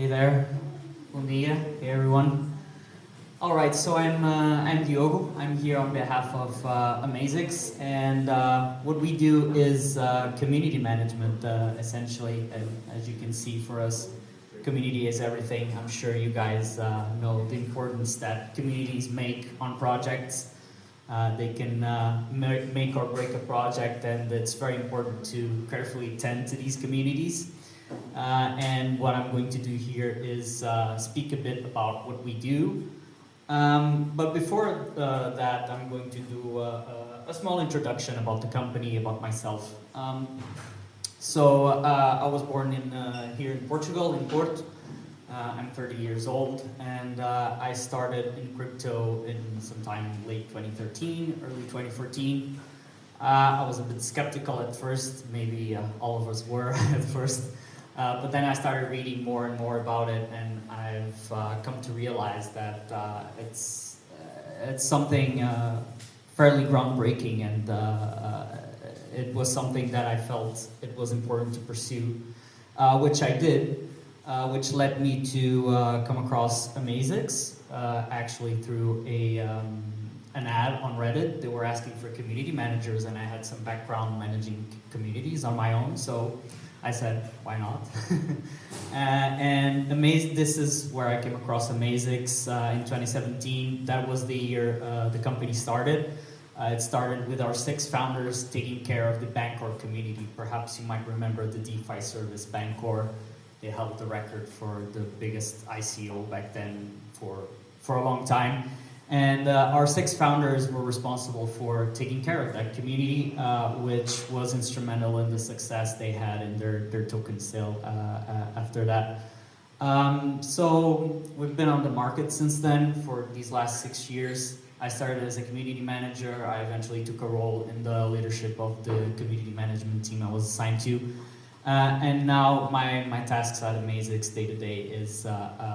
there. Bom dia. Hey everyone. All right, so I'm Diogo. I'm here on behalf of AMAZIX, and what we do is community management, essentially. And as you can see, for us, community is everything. I'm sure you guys know the importance that communities make on projects. They can make or break a project, and it's very important to carefully tend to these communities. And what I'm going to do here is speak a bit about what we do. But before that, I'm going to do a small introduction about the company, about myself. I was born here in Portugal, in Porto. I'm 30 years old, and I started in crypto in sometime late 2013, early 2014. I was a bit skeptical at first, maybe all of us were at first. But then I started reading more and more about it, and I've come to realize that it's something fairly groundbreaking, and it was something that I felt it was important to pursue, which I did, which led me to come across AMAZIX, actually through an ad on Reddit. They were asking for community managers, and I had some background managing communities on my own, so I said, why not? And this is where I came across AMAZIX in 2017. That was the year the company started. It started with our 6 founders taking care of the Bancor community. Perhaps you might remember the DeFi service Bancor. They held the record for the biggest ICO back then for a long time. And our 6 founders were responsible for taking care of that community, which was instrumental in the success they had in their token sale after that. So we've been on the market since then for these last 6 years. I started as a community manager. I eventually took a role in the leadership of the community management team I was assigned to. And now my tasks at AMAZIX day-to-day is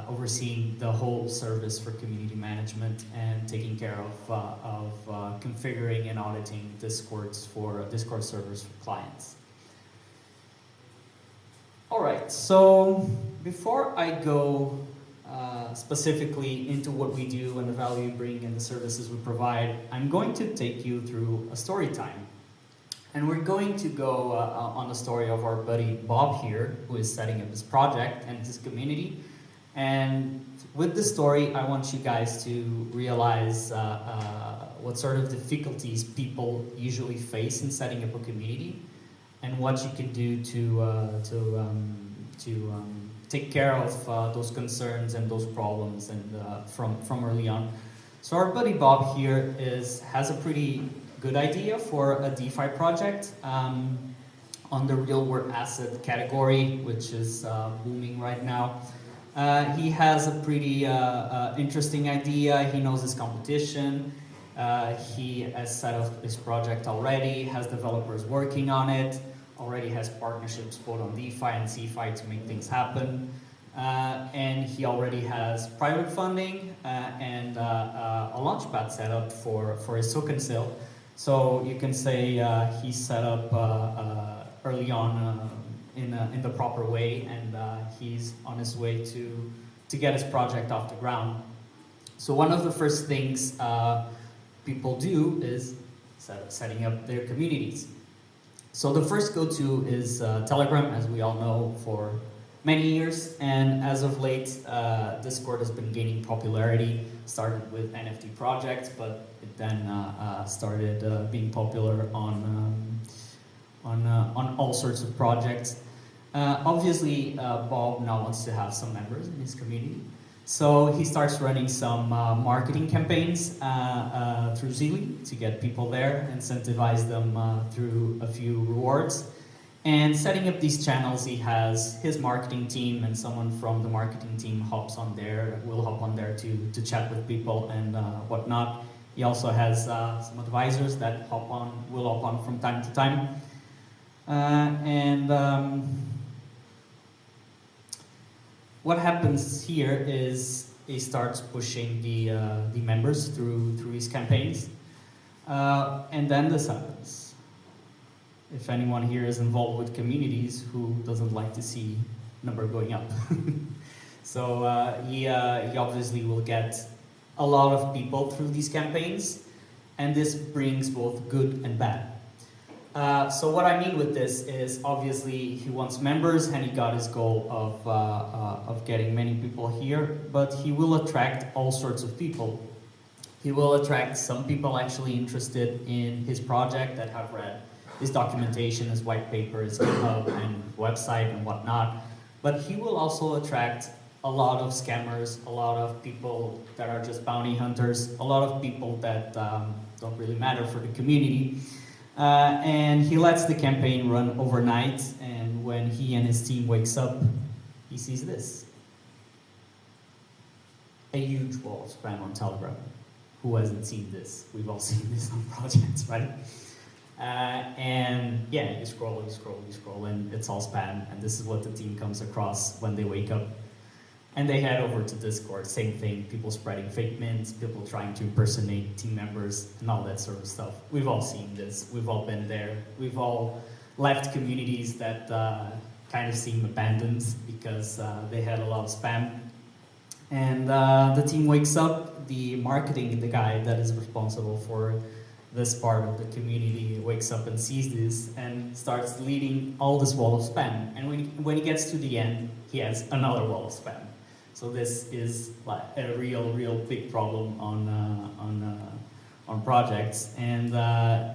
overseeing the whole service for community management and taking care of configuring and auditing Discord servers for clients. All right, so before I go specifically into what we do and the value we bring and the services we provide, I'm going to take you through a story time. And we're going to go on the story of our buddy Bob here, who is setting up this project and this community. And with the story, I want you guys to realize what sort of difficulties people usually face in setting up a community, and what you can do to take care of those concerns and those problems and from early on. So our buddy Bob here has a pretty good idea for a DeFi project on the real world asset category, which is booming right now. He has a pretty interesting idea. He knows his competition. He has set up his project already, has developers working on it, already has partnerships both on DeFi and CeFi to make things happen. And he already has private funding and a launchpad set up for his token sale. So you can say he's set up early on in the proper way, and he's on his way to get his project off the ground. So one of the first things people do is setting up their communities. So the first go-to is Telegram, as we all know, for many years, and as of late, Discord has been gaining popularity. Started with NFT projects, but it then started being popular on all sorts of projects. Obviously, Bob now wants to have some members in his community, so he starts running some marketing campaigns through Zealy to get people there, incentivize them through a few rewards. And setting up these channels, he has his marketing team, and someone from the marketing team will hop on there to chat with people and whatnot. He also has some advisors that will hop on from time to time. What happens here is he starts pushing the members through his campaigns, and then this happens. If anyone here is involved with communities, who doesn't like to see number going up? So he obviously will get a lot of people through these campaigns, and this brings both good and bad. So what I mean with this is obviously he wants members and he got his goal of getting many people here, but he will attract all sorts of people. He will attract some people actually interested in his project that have read his documentation, his white paper, his GitHub and website and whatnot. But he will also attract a lot of scammers, a lot of people that are just bounty hunters, a lot of people that don't really matter for the community. And he lets the campaign run overnight, and when he and his team wakes up, he sees this. A huge wall of spam on Telegram. Who hasn't seen this? We've all seen this on projects, right? And yeah, you scroll, and it's all spam, and this is what the team comes across when they wake up. And they head over to Discord, same thing, people spreading fake mints, people trying to impersonate team members, and all that sort of stuff. We've all seen this, we've all been there, we've all left communities that kind of seem abandoned because they had a lot of spam. And the team wakes up, the marketing, the guy that is responsible for this part of the community wakes up and sees this and starts deleting all this wall of spam. And when he gets to the end, he has another wall of spam. So this is like a real big problem on projects, and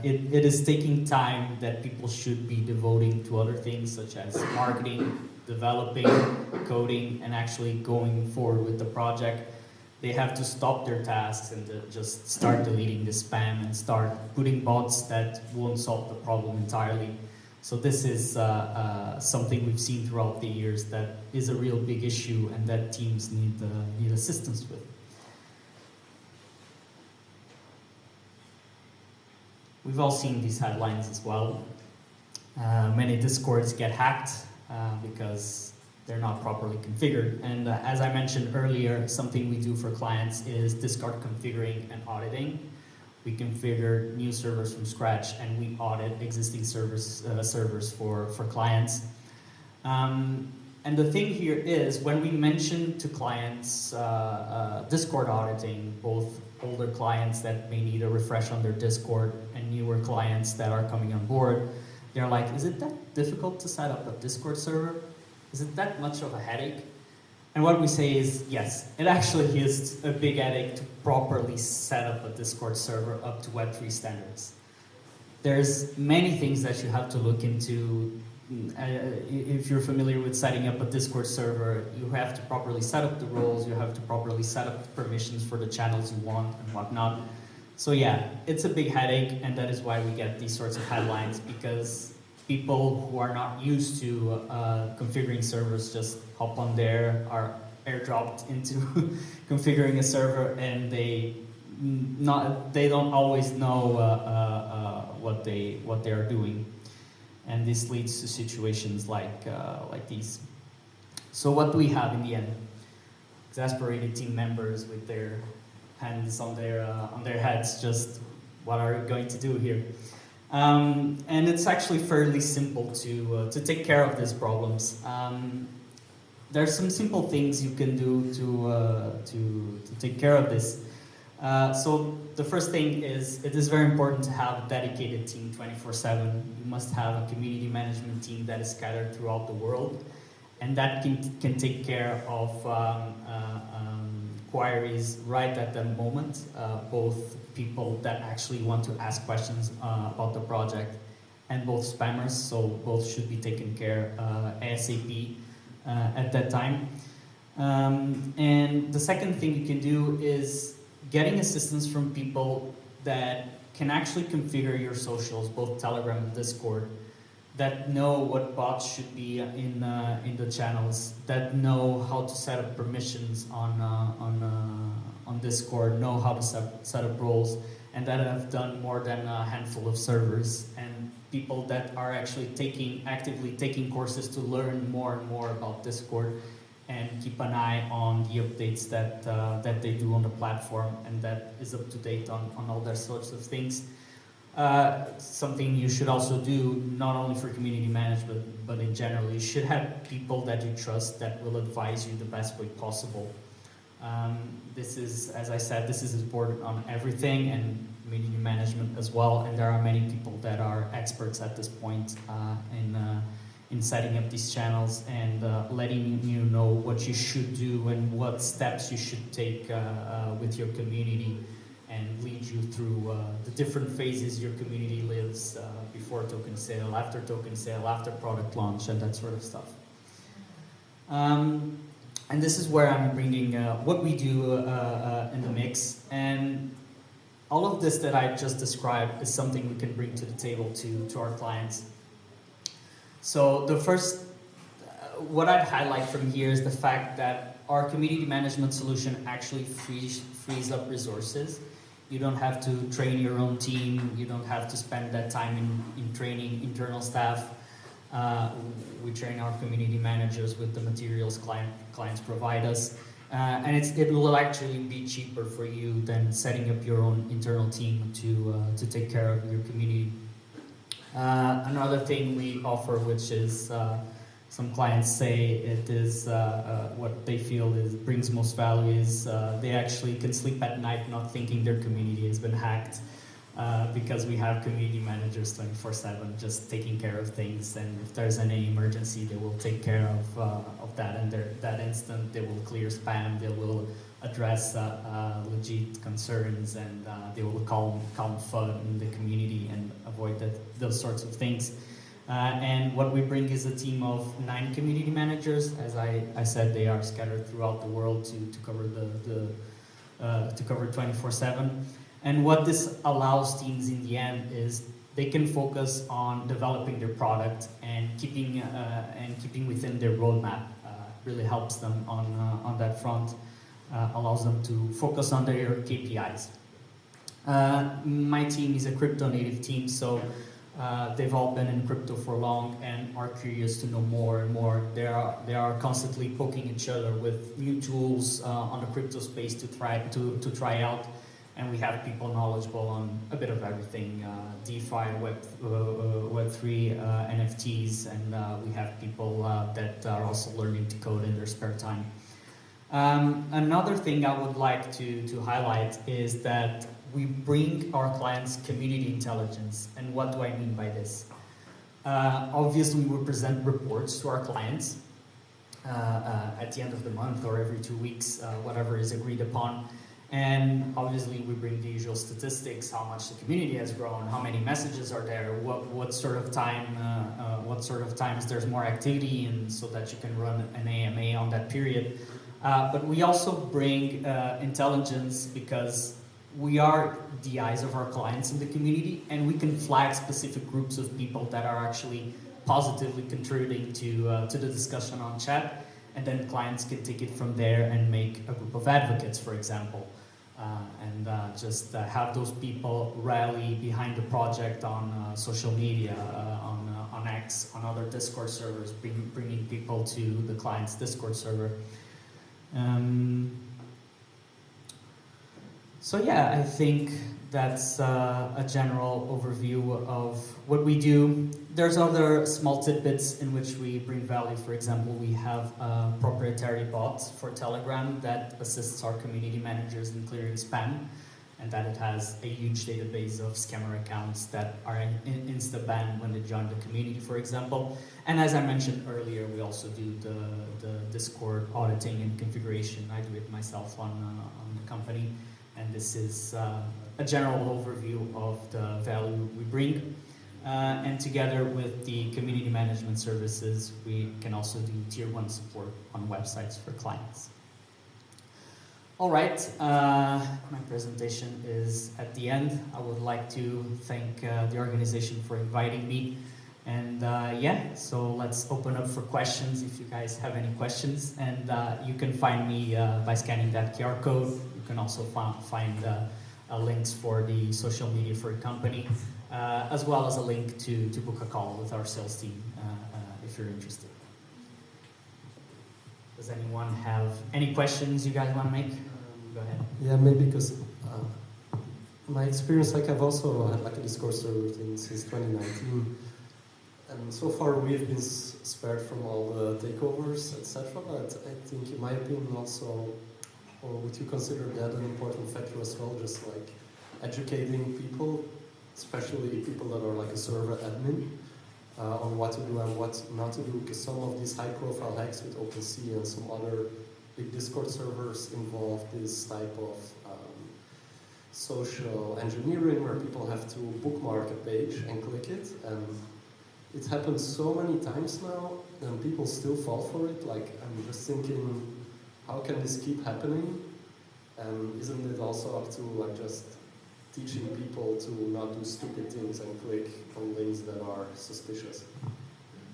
it is taking time that people should be devoting to other things such as marketing, developing, coding, and actually going forward with the project. They have to stop their tasks and just start deleting the spam and start putting bots that won't solve the problem entirely. So this is something we've seen throughout the years that is a real big issue and that teams need assistance with. We've all seen these headlines as well. Many Discords get hacked because they're not properly configured. And as I mentioned earlier, something we do for clients is Discord configuring and auditing. We configure new servers from scratch and we audit existing servers for clients. And the thing here is when we mention to clients Discord auditing, both older clients that may need a refresh on their Discord and newer clients that are coming on board, they're like, is it that difficult to set up a Discord server? Is it that much of a headache? And what we say is, yes, it actually is a big headache to properly set up a Discord server up to Web3 standards. There's many things that you have to look into. If you're familiar with setting up a Discord server, you have to properly set up the roles, you have to properly set up the permissions for the channels you want and whatnot. So yeah, it's a big headache, and that is why we get these sorts of headlines, because people who are not used to configuring servers just hop on there, are airdropped into configuring a server, and they don't always know what they are doing, and this leads to situations like these. So what do we have in the end? Exasperated team members with their hands on their heads, just what are we going to do here? And it's actually fairly simple to take care of these problems. There's some simple things you can do to take care of this. So the first thing is, it is very important to have a dedicated team 24/7. You must have a community management team that is scattered throughout the world, and that can take care of queries right at the moment, both people that actually want to ask questions about the project and both spammers, so both should be taken care ASAP at that time. And the second thing you can do is getting assistance from people that can actually configure your socials, both Telegram and Discord, that know what bots should be in the channels, that know how to set up permissions on Discord, know how to set up roles, and that have done more than a handful of servers, and people that are actually actively taking courses to learn more and more about Discord and keep an eye on the updates that they do on the platform, and that is up to date on all their sorts of things. Something you should also do, not only for community management, but in general, you should have people that you trust that will advise you the best way possible. This is, as I said, this is important on everything, and community management as well, and there are many people that are experts at this point in setting up these channels and letting you know what you should do and what steps you should take with your community, and lead you through the different phases your community lives before token sale, after product launch, and that sort of stuff. And this is where I'm bringing what we do in the mix. And all of this that I just described is something we can bring to the table to our clients. So the first, what I'd highlight from here is the fact that our community management solution actually frees up resources. You don't have to train your own team. You don't have to spend that time in training internal staff. We train our community managers with the materials clients provide us. And it will actually be cheaper for you than setting up your own internal team to take care of your community. Another thing we offer, which is some clients say it is what they feel brings most value, is they actually can sleep at night not thinking their community has been hacked, because we have community managers 24/7 just taking care of things, and if there's any emergency, they will take care of that, and that instant they will clear spam, they will address legit concerns, and they will calm FUD in the community and avoid those sorts of things. And what we bring is a team of 9 community managers. As I said, they are scattered throughout the world to cover 24/7. And what this allows teams in the end is they can focus on developing their product and keeping within their roadmap. Really helps them on that front. Allows them to focus on their KPIs. My team is a crypto native team, so they've all been in crypto for long and are curious to know more and more. They are constantly poking each other with new tools on the crypto space to try out. And we have people knowledgeable on a bit of everything, DeFi, Web3, NFTs, and we have people that are also learning to code in their spare time. Another thing I would like to highlight is that we bring our clients community intelligence. And what do I mean by this? Obviously, we present reports to our clients at the end of the month or every 2 weeks, whatever is agreed upon. And obviously, we bring the usual statistics: how much the community has grown, how many messages are there, what sort of times there's more activity, and so that you can run an AMA on that period. But we also bring intelligence because we are the eyes of our clients in the community, and we can flag specific groups of people that are actually positively contributing to the discussion on chat, and then clients can take it from there and make a group of advocates, for example, and just have those people rally behind the project on social media, on X, on other Discord servers, bringing people to the client's Discord server. So yeah, I think that's a general overview of what we do. There's other small tidbits in which we bring value. For example, we have a proprietary bot for Telegram that assists our community managers in clearing spam, and that it has a huge database of scammer accounts that are insta-banned when they join the community, for example. And as I mentioned earlier, we also do the Discord auditing and configuration. I do it myself on the company. And this is a general overview of the value we bring. And together with the community management services, we can also do tier 1 support on websites for clients. All right, my presentation is at the end. I would like to thank the organization for inviting me. And yeah, so let's open up for questions if you guys have any questions. And you can find me by scanning that QR code. You can also find links for the social media for the company, as well as a link to book a call with our sales team if you're interested. Does anyone have any questions you guys want to make? Go ahead. Yeah, maybe because my experience, like I've also had like a Discord server since 2019, and so far we've been spared from all the takeovers, etc. But I think, in my opinion, also, or would you consider that an important factor as well? Just like educating people, especially people that are like a server admin, on what to do and what not to do, because some of these high-profile hacks with OpenSea and some other big Discord servers involve this type of social engineering where people have to bookmark a page and click it, and it happens so many times now, and people still fall for it. Like, I'm just thinking, how can this keep happening? And isn't it also up to like just teaching people to not do stupid things and click on links that are suspicious?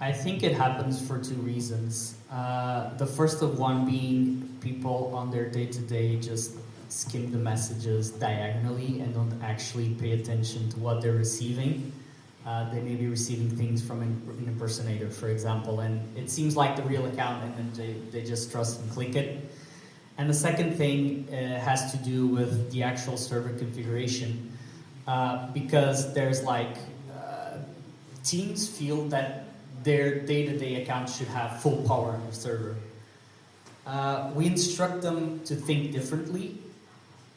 I think it happens for two reasons. The first of one being people on their day-to-day just skim the messages diagonally and don't actually pay attention to what they're receiving. They may be receiving things from an impersonator, for example, and it seems like the real account, and then they just trust and click it. And the second thing has to do with the actual server configuration, because there's like teams feel that their day-to-day account should have full power on their server. We instruct them to think differently,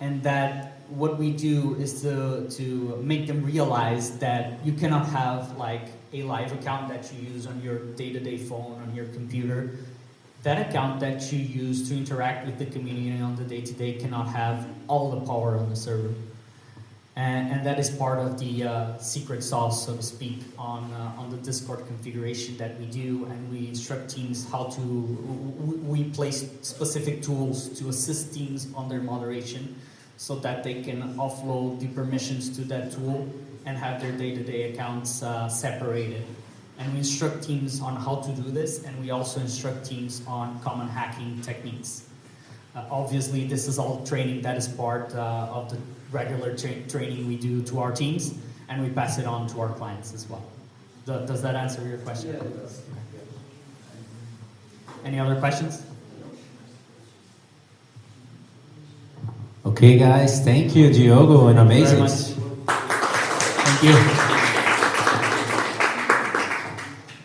and that what we do is to make them realize that you cannot have like a live account that you use on your day-to-day phone, on your computer. That account that you use to interact with the community on the day-to-day cannot have all the power on the server. And that is part of the secret sauce, so to speak, on the Discord configuration that we do, and we instruct teams how to, we place specific tools to assist teams on their moderation so that they can offload the permissions to that tool and have their day-to-day accounts separated. And we instruct teams on how to do this, and we also instruct teams on common hacking techniques. Obviously, this is all training that is part of the regular training we do to our teams, and we pass it on to our clients as well. Does that answer your question? Yeah, it does. Any other questions? Okay, guys, thank you, Diogo and Thank you very AMAZIX. much. Thank you.